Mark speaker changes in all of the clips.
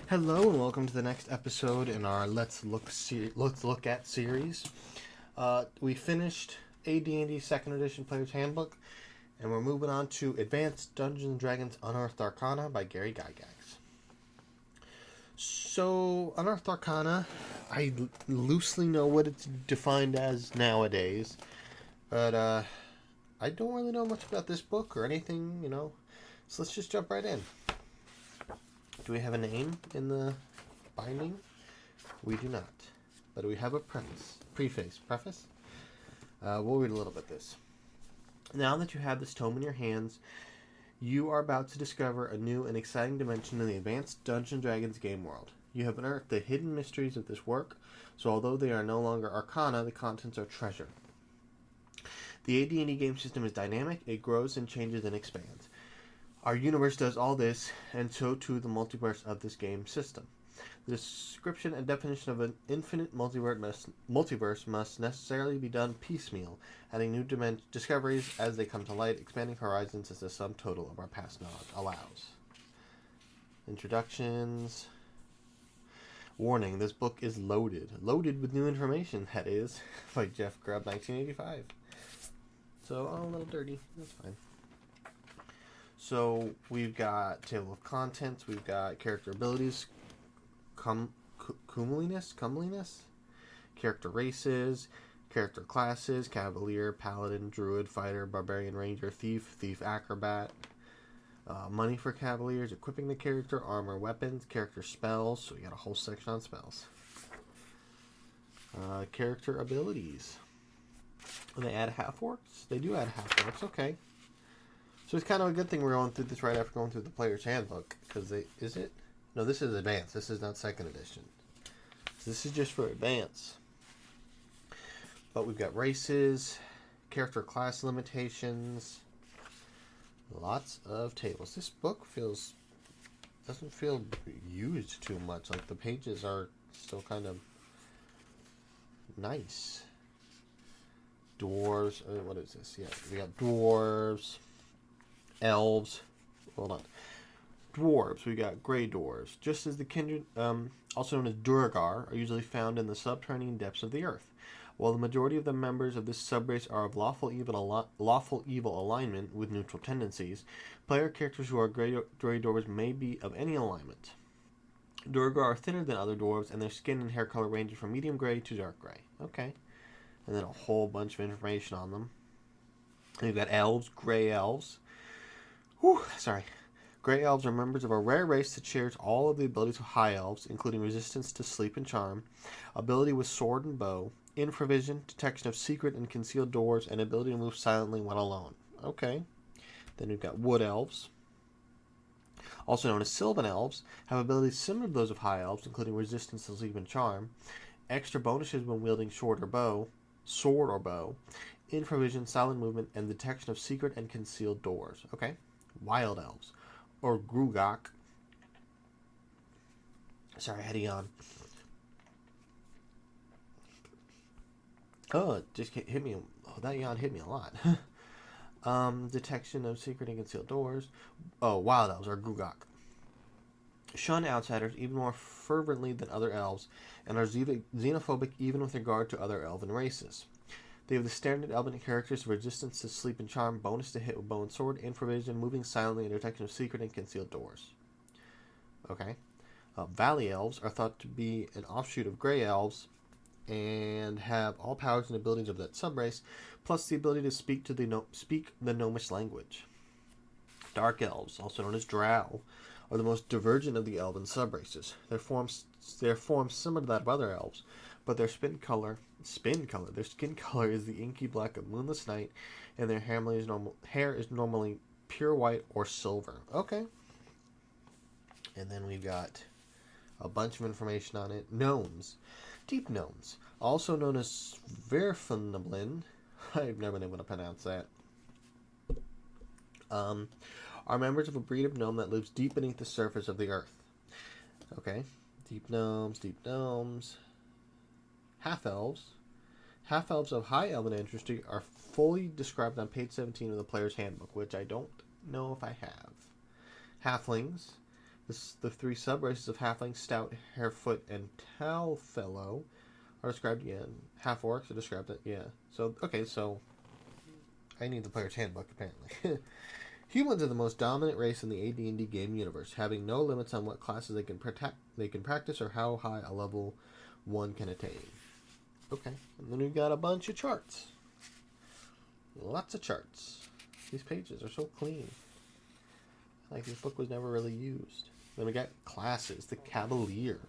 Speaker 1: Hello and welcome to the next episode in our Let's Look at series. We finished AD&D Second Edition Player's Handbook, and we're moving on to Advanced Dungeons & Dragons Unearthed Arcana by Gary Gygax. So, Unearthed Arcana, I loosely know what it's defined as nowadays, but I don't really know much about this book or anything, so let's just jump right in. Do we have a name in the binding? We do not. But we have a preface. We'll read a little bit of this. Now that you have this tome in your hands, you are about to discover a new and exciting dimension in the advanced Dungeons & Dragons game world. You have unearthed the hidden mysteries of this work, so although they are no longer arcana, the contents are treasure. The AD&D game system is dynamic, it grows and changes and expands. Our universe does all this, and so too the multiverse of this game system. The description and definition of an infinite multiverse must necessarily be done piecemeal, adding new discoveries as they come to light, expanding horizons as the sum total of our past knowledge allows. Introductions. Warning, this book is loaded with new information, that is, by Jeff Grubb, 1985. So, a little dirty, that's fine. So, we've got table of contents, we've got character abilities, comeliness, character races, character classes, cavalier, paladin, druid, fighter, barbarian, ranger, thief, acrobat, money for cavaliers, equipping the character, armor, weapons, character spells, so we got a whole section on spells. Character abilities. They add half-orcs? They do add half-orcs, okay. So it's kind of a good thing we're going through this right after going through the player's handbook, because is it? No, this is advanced. This is not second edition. So this is just for advanced. But we've got races, character class limitations, lots of tables. This book doesn't feel used too much. Like the pages are still kind of nice. Dwarves, what is this? Yeah, we got dwarves. Elves, hold on. Dwarves, we got gray dwarves. Just as the kindred, also known as Duergar, are usually found in the subterranean depths of the earth. While the majority of the members of this subrace are of lawful evil alignment with neutral tendencies, player characters who are gray dwarves may be of any alignment. Duergar are thinner than other dwarves, and their skin and hair color ranges from medium gray to dark gray. Okay. And then a whole bunch of information on them. And we've got elves, gray elves. Grey elves are members of a rare race that shares all of the abilities of high elves, including resistance to sleep and charm, ability with sword and bow, infravision, detection of secret and concealed doors, and ability to move silently when alone. Okay. Then we've got wood elves, also known as sylvan elves, have abilities similar to those of high elves, including resistance to sleep and charm, extra bonuses when wielding sword or bow, infravision, silent movement, and detection of secret and concealed doors. Okay. Wild elves, or Grugak. Sorry, I had a yawn. Oh, it just hit me. Oh, that yawn hit me a lot. Detection of secret and concealed doors. Oh, wild elves, or Grugak. Shun outsiders even more fervently than other elves, and are xenophobic even with regard to other elven races. They have the standard elven characters of resistance to sleep and charm, bonus to hit with bow and sword, infravision, moving silently, and detection of secret and concealed doors. Okay. Valley elves are thought to be an offshoot of gray elves and have all powers and abilities of that subrace, plus the ability to speak the gnomish language. Dark elves, also known as drow, are the most divergent of the elven subraces. Their forms similar to that of other elves, but their skin color is the inky black of moonless night, and their hair is normally pure white or silver. Okay. And then we've got a bunch of information on it. Gnomes. Deep gnomes, also known as Verfenblin, I've never been able to pronounce that, are members of a breed of gnome that lives deep beneath the surface of the earth. Okay. Deep gnomes. Half-elves. Half-elves of high elven ancestry are fully described on page 17 of the player's handbook, which I don't know if I have. Halflings. The three sub-races of Halfling, Stout, Harefoot, and Talfellow are described again. Half-Orcs are described, yeah. So, okay, so I need the player's handbook, apparently. Humans are the most dominant race in the AD&D game universe, having no limits on what classes they can practice or how high a level one can attain. Okay, and then we've got a bunch of charts. Lots of charts. These pages are so clean. Like this book was never really used. Then we got classes. The Cavalier.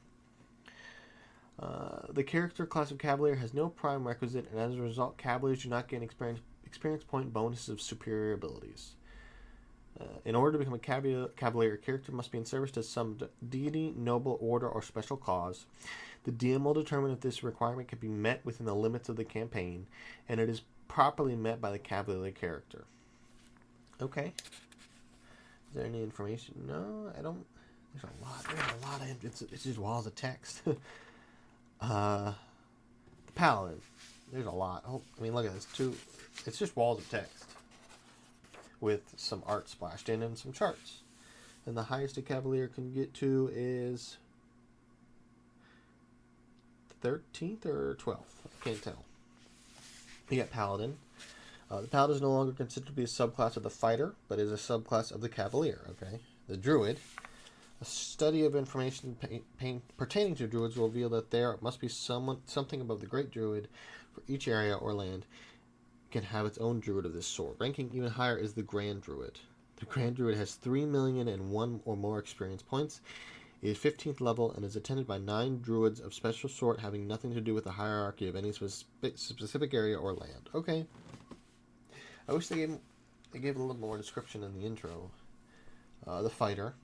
Speaker 1: The character class of Cavalier has no prime requisite, and as a result, Cavaliers do not gain experience point bonuses of superior abilities. In order to become a Cavalier, a character must be in service to some deity, noble, order, or special cause. The DM will determine if this requirement can be met within the limits of the campaign, and it is properly met by the Cavalier character. Okay. Is there any information? No, I don't. There's a lot of. It's just walls of text. The Paladin. There's a lot. Oh, I mean, look at this too. It's just walls of text with some art splashed in and some charts. And the highest a Cavalier can get to is 13th or 12th. I can't tell. You got Paladin. The Paladin is no longer considered to be a subclass of the Fighter, but is a subclass of the Cavalier. Okay. The Druid. A study of information pertaining to Druids will reveal that there must be something above the Great Druid for each area or land can have its own Druid of this sort. Ranking even higher is the Grand Druid. The Grand Druid has 3,000,001 or more experience points. It is 15th level and is attended by 9 Druids of special sort having nothing to do with the hierarchy of any specific area or land. Okay. I wish they gave a little more description in the intro. The Fighter.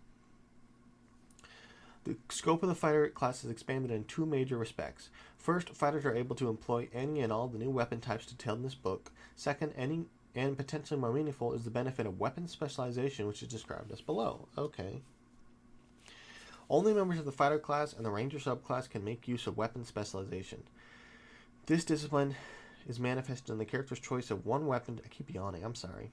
Speaker 1: The scope of the Fighter class is expanded in 2 major respects. First, fighters are able to employ any and all the new weapon types detailed in this book. Second, any and potentially more meaningful is the benefit of weapon specialization, which is described as below. Okay. Only members of the Fighter class and the Ranger subclass can make use of weapon specialization. This discipline is manifested in the character's choice of one weapon. I keep yawning, I'm sorry.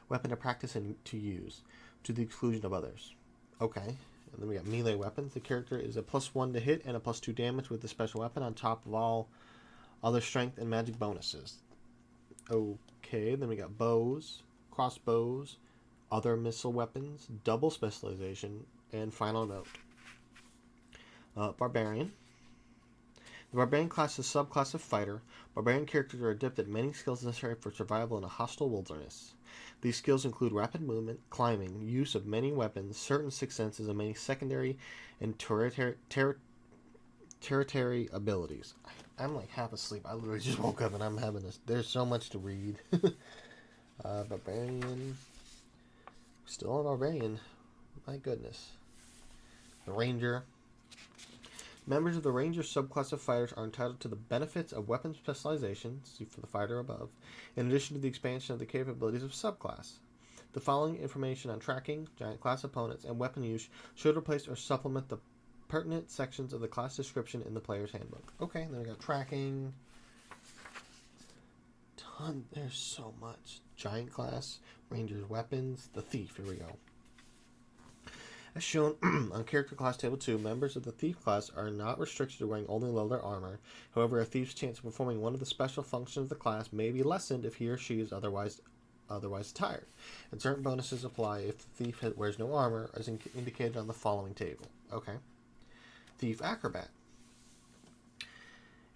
Speaker 1: Weapon to practice and to use, to the exclusion of others. Okay. And then we got melee weapons. The character is a +1 to hit and a +2 damage with the special weapon on top of all other strength and magic bonuses. Okay, then we got bows, crossbows, other missile weapons, double specialization, and final note. Barbarian. The Barbarian class is a subclass of Fighter. Barbarian characters are adept at many skills necessary for survival in a hostile wilderness. These skills include rapid movement, climbing, use of many weapons, certain sixth senses, and many secondary and tertiary abilities. I'm like half asleep. I literally just woke up and I'm having this. There's so much to read. Barbarian. Still a Barbarian. My goodness. The Ranger. Members of the Ranger subclass of fighters are entitled to the benefits of weapon specialization, see for the fighter above, in addition to the expansion of the capabilities of subclass. The following information on tracking, giant class opponents, and weapon use should replace or supplement the pertinent sections of the class description in the player's handbook. Okay, then we got tracking. There's so much. Giant class, Ranger's weapons, the Thief, here we go. As shown on Character Class Table 2, members of the Thief class are not restricted to wearing only leather armor. However, a thief's chance of performing one of the special functions of the class may be lessened if he or she is otherwise attired. And certain bonuses apply if the thief wears no armor, as indicated on the following table. Okay. Thief Acrobat.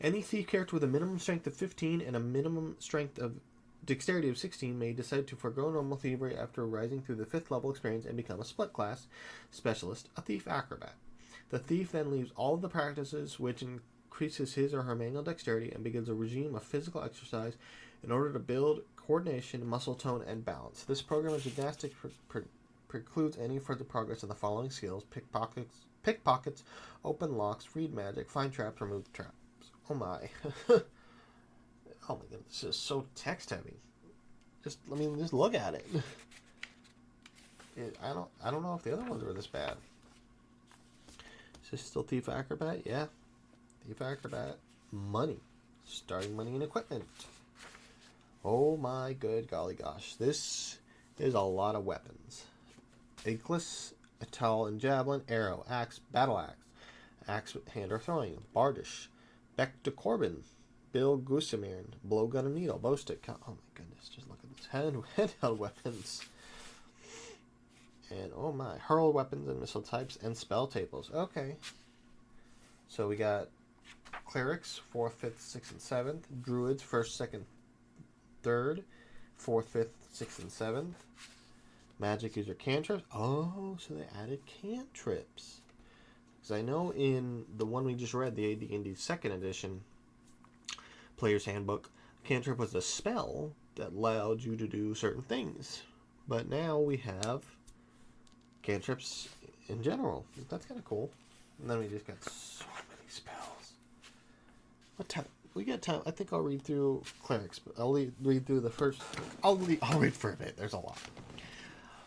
Speaker 1: Any thief character with a minimum strength of 15 and a minimum strength of dexterity of 16 may decide to forego normal thievery after rising through the 5th level experience and become a split class specialist, a thief acrobat. The thief then leaves all of the practices which increases his or her manual dexterity and begins a regime of physical exercise in order to build coordination, muscle tone, and balance. This program of gymnastics precludes any further progress in the following skills: pickpockets, open locks, read magic, find traps, remove traps. Oh my. Oh my goodness, this is so text heavy. Just look at it. I don't know if the other ones were this bad. Is this still Thief Acrobat? Yeah. Thief Acrobat. Money. Starting money and equipment. Oh my good golly gosh. This is a lot of weapons. Towel and javelin, arrow, axe, battle axe, axe with hand or throwing, bardish, Beck de Corbin, Bill Gusimir, blowgun and needle, bow stick. Oh my goodness, just look at this handheld weapons. And oh my, hurl weapons and missile types and spell tables. Okay. So we got clerics, 4th, 5th, 6th, and 7th. Druids, 1st, 2nd, 3rd. 4th, 5th, 6th, and 7th. Magic user cantrips. Oh, so they added cantrips. Because I know in the one we just read, the AD&D 2nd edition Player's Handbook, cantrip was a spell that allowed you to do certain things. But now we have cantrips in general. That's kind of cool. And then we just got so many spells. What time? We got time. I think I'll read through clerics. I'll read through the first. I'll read for a bit. There's a lot.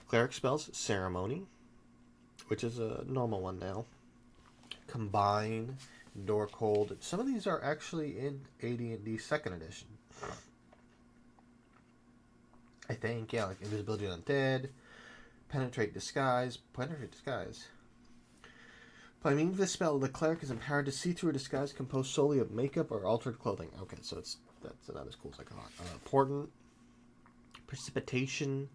Speaker 1: Cleric spells: ceremony, which is a normal one now. Combine, endure cold. Some of these are actually in AD&D 2nd edition. I think, yeah, like invisibility on undead, penetrate disguise. By means of this spell, the cleric is empowered to see through a disguise composed solely of makeup or altered clothing. Okay, so that's not as cool as I thought. Portent, precipitation,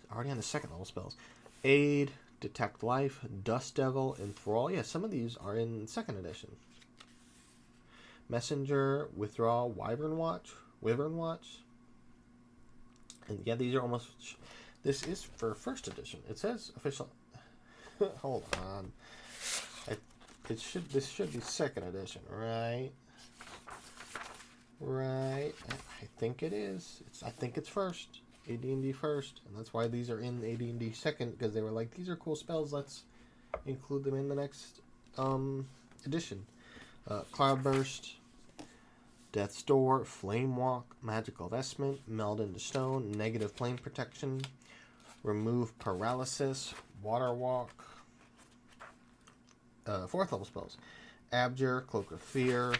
Speaker 1: already on the 2nd level spells. Aid, detect life, dust devil, enthrall. Yeah, some of these are in 2nd edition. Messenger, withdraw, wyvern watch. And yeah, these are almost. This is for 1st edition. It says official. Hold on. This should be 2nd edition, right? Right. I think it is. I think it's 1st. AD&D 1st, and that's why these are in AD&D 2nd, because they were like, these are cool spells. Let's include them in the next edition. Cloudburst, Death's Door, Flame Walk, Magical Vestment, Meld into Stone, Negative Flame Protection, Remove Paralysis, Water Walk. 4th level spells: Abjure, Cloak of Fear,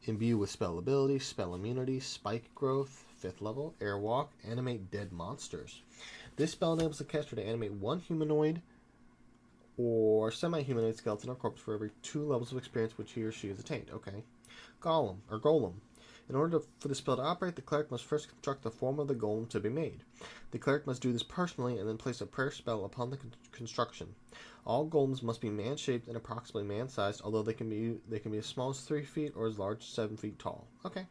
Speaker 1: Imbue with Spell Ability, Spell Immunity, Spike Growth. 5th level: Airwalk, Animate Dead Monsters. This spell enables the caster to animate one humanoid or semi-humanoid skeleton or corpse for every 2 levels of experience which he or she has attained. Okay. Golem. In order for the spell to operate, the cleric must first construct the form of the golem to be made. The cleric must do this personally and then place a prayer spell upon the construction. All golems must be man-shaped and approximately man-sized, although they can be as small as 3 feet or as large as 7 feet tall. Okay.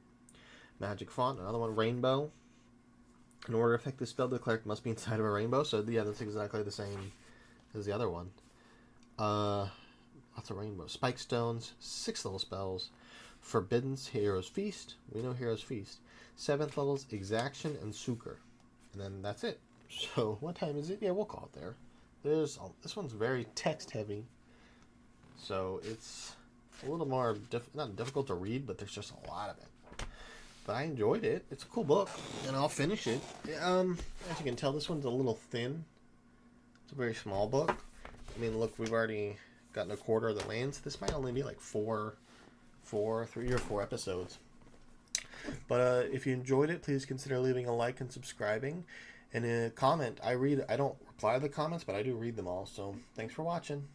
Speaker 1: Magic font, another one, rainbow. In order to effect this spell, the cleric must be inside of a rainbow. So yeah, that's exactly the same as the other one. Lots of rainbow. Spike stones, 6th level spells. Forbidden's Hero's Feast. We know Hero's Feast. 7th levels, Exaction and Succor. And then that's it. So what time is it? Yeah, we'll call it there. This one's very text heavy. So it's a little more, not difficult to read, but there's just a lot of it. But I enjoyed it. It's a cool book, and I'll finish it. As you can tell, this one's a little thin. It's a very small book. I mean, look, we've already gotten a quarter of the way, so this might only be like 3 or 4 episodes. But if you enjoyed it, please consider leaving a like and subscribing. And a comment. I don't reply to the comments, but I do read them all. So thanks for watching.